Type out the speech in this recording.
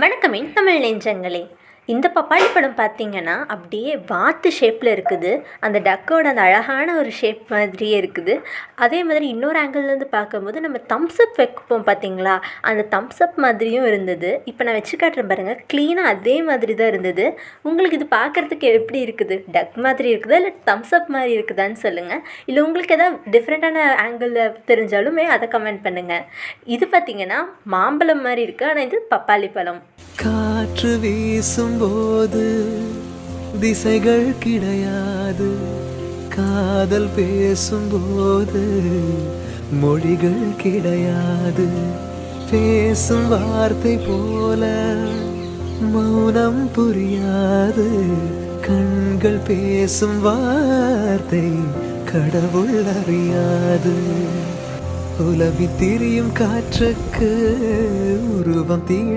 வணக்கம் என் தமிழ் நெஞ்சங்களே. இந்த பப்பாளி பழம் பார்த்தீங்கன்னா அப்படியே வாத்து ஷேப்பில் இருக்குது. அந்த டக்கோட அந்த அழகான ஒரு ஷேப் மாதிரியே இருக்குது. அதே மாதிரி இன்னொரு ஆங்கிள்லேருந்து பார்க்கும்போது நம்ம தம்ஸ்அப் வைப்போம் பார்த்தீங்களா, அந்த தம்ஸ்அப் மாதிரியும் இருந்தது. இப்போ நான் வச்சு காட்டுறேன் பாருங்கள், க்ளீனாக அதே மாதிரி தான் இருந்தது. உங்களுக்கு இது பார்க்குறதுக்கு எப்படி இருக்குது? டக் மாதிரி இருக்குதா இல்லை தம்ஸ்அப் மாதிரி இருக்குதான்னு சொல்லுங்கள். இல்லை உங்களுக்கு எதாவது டிஃப்ரெண்ட்டான ஆங்கிளில் தெரிஞ்சாலுமே அதை கமெண்ட் பண்ணுங்கள். இது பார்த்திங்கன்னா மாம்பழம் மாதிரி இருக்குது, ஆனால் இது பப்பாளி பழம். காற்று வீசும்போது திசைகள் கிடையாது, காதல் பேசும்போது மொழிகள் கிடையாது, பேசும் வார்த்தை போல மௌனம் புரியாது, கண்கள் பேசும் வார்த்தை கடவுள் அறியாது, உலவி திரியும் காற்றுக்கு உருவம் தீ